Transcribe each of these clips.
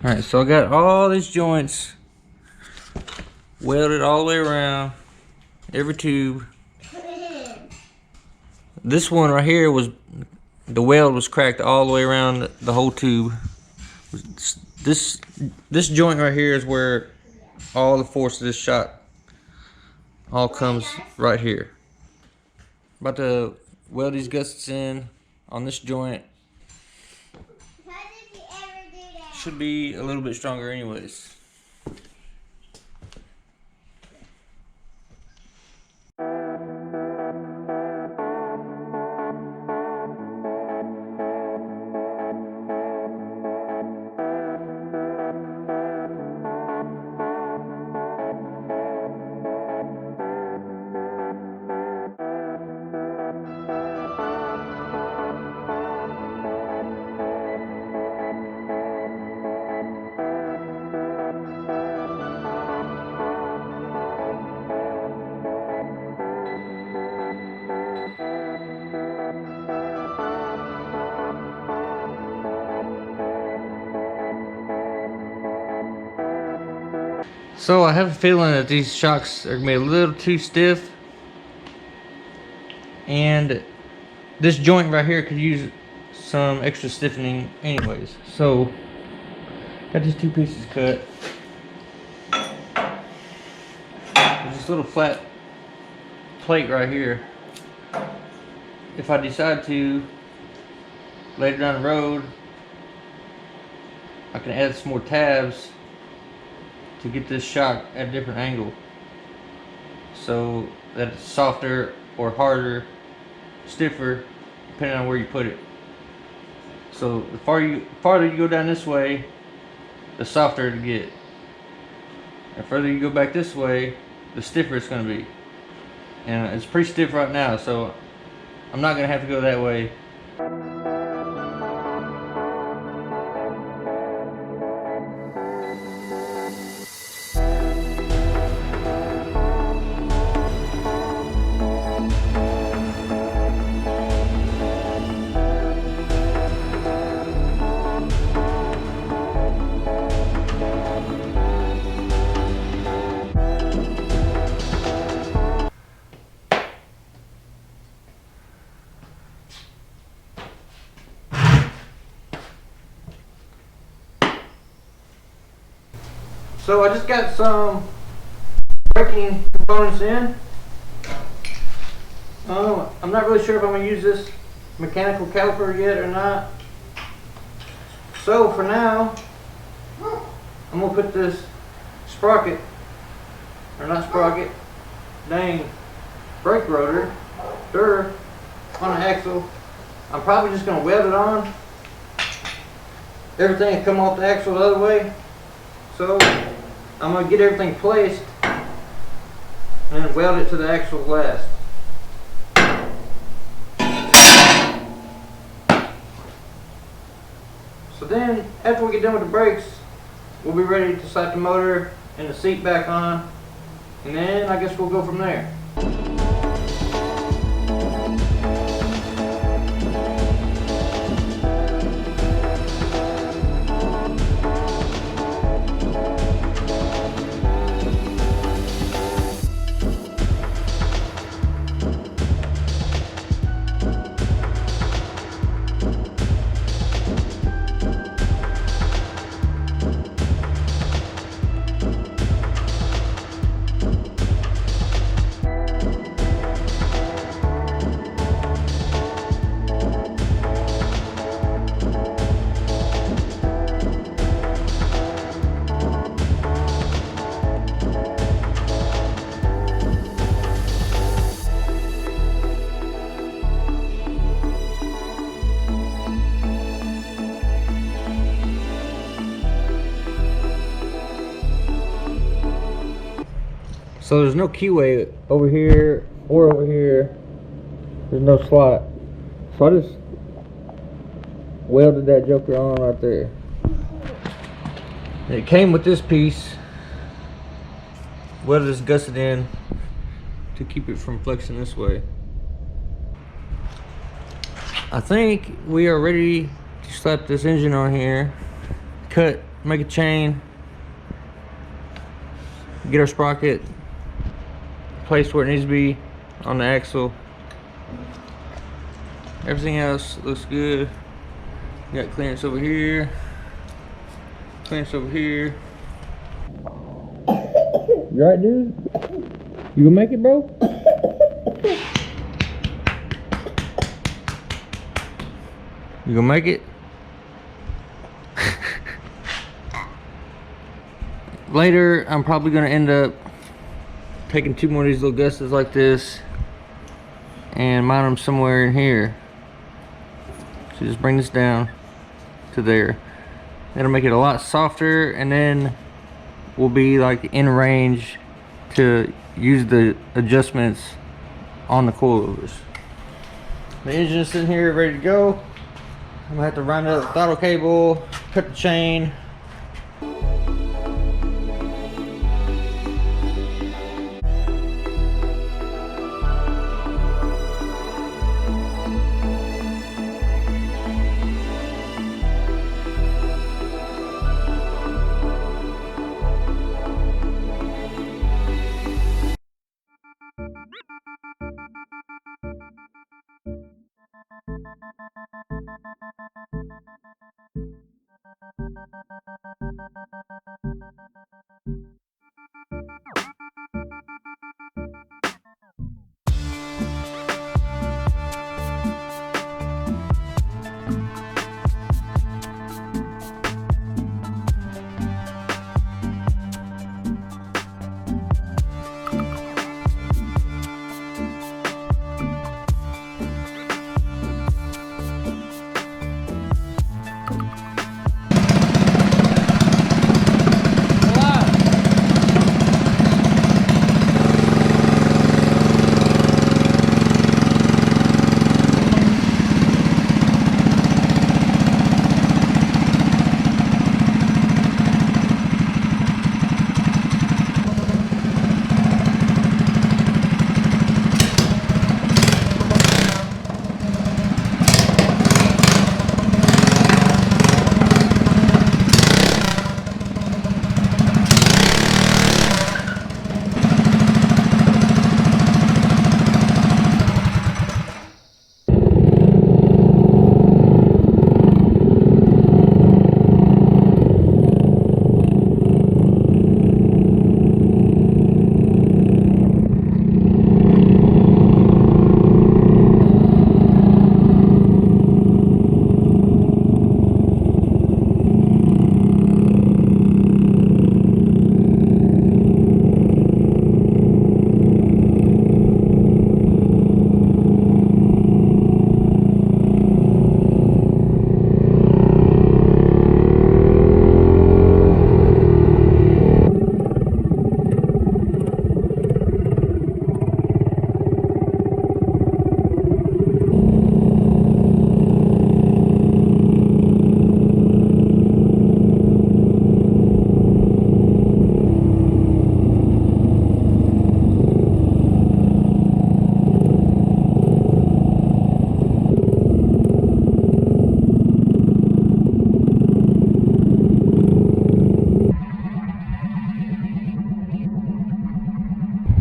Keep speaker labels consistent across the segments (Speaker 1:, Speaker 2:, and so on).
Speaker 1: Alright, so I got all these joints welded all the way around, every tube. This one right here was, the weld was cracked all the way around the whole tube. This joint right here is where all the force of this shot all comes right here. About to weld these gussets in on this joint. Should be a little bit stronger anyways. So I have a feeling that these shocks are gonna be a little too stiff, and this joint right here could use some extra stiffening anyways. So got these two pieces cut. There's this little flat plate right here. If I decide to later down the road, I can add some more tabs to get this shock at a different angle, so that it's softer or harder, stiffer, depending on where you put it. So the farther you go down this way, the softer it'll get. The further you go back this way, the stiffer it's going to be. And it's pretty stiff right now, so I'm not going to have to go that way. So I just got some braking components in. I'm not really sure if I'm going to use this mechanical caliper yet or not. So for now, I'm going to put this sprocket, or not sprocket, dang, brake rotor on the axle. I'm probably just going to weld it on. Everything will come off the axle the other way. So I'm going to get everything placed and then weld it to the axle last. So then, after we get done with the brakes, we'll be ready to slap the motor and the seat back on, and then I guess we'll go from there. So there's no keyway over here or over here. There's no slot. So I just welded that joker on right there. And it came with this piece. Welded this gusset in to keep it from flexing this way. I think we are ready to slap this engine on here, cut make a chain, get our sprocket placed where it needs to be on the axle. Everything else looks good. Got clearance over here, clearance over here. You alright, dude? You gonna make it, bro? You gonna make it? Later, I'm probably gonna end up taking 2 more of these little gusses like this and mount them somewhere in here. So just bring this down to there. That'll make it a lot softer, and then we'll be like in range to use the adjustments on the coilovers. The engine is sitting here ready to go. I'm gonna have to round up the throttle cable, cut the chain.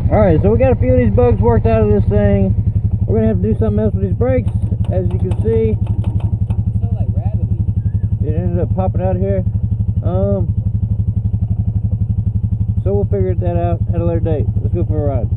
Speaker 1: Alright, so we got a few of these bugs worked out of this thing. We're gonna have to do something else with these brakes. As you can see, it sounds like rabbit meat. It ended up popping out of here. So we'll figure that out at a later date. Let's go for a ride.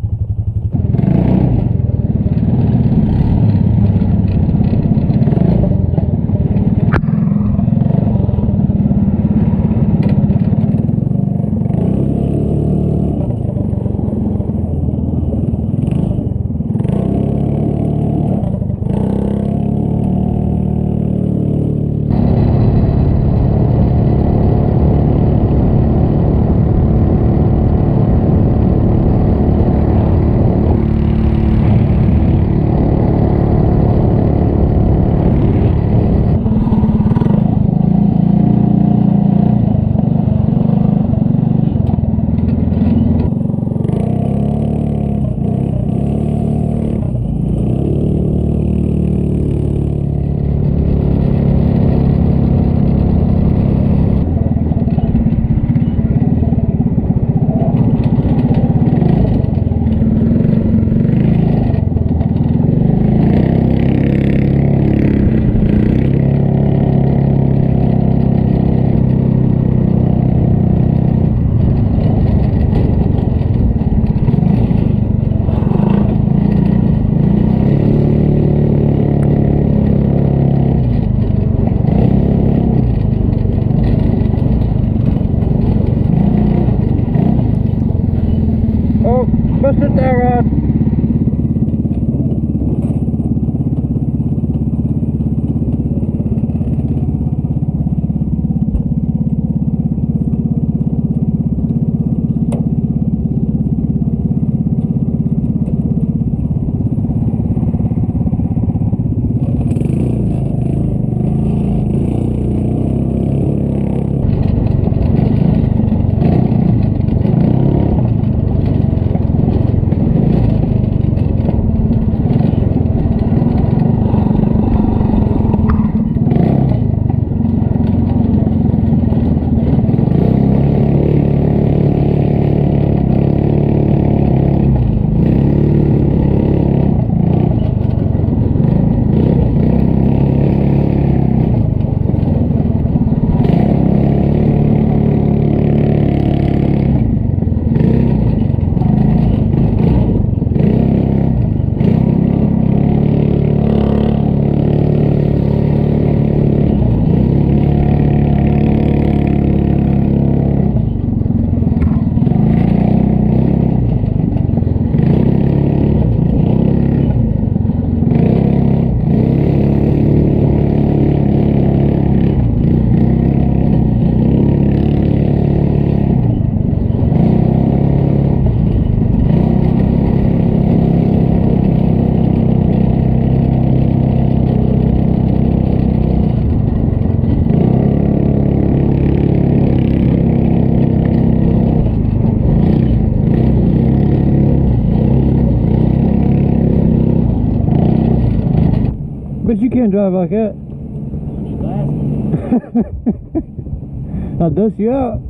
Speaker 2: can't drive like that. I'll dust you out.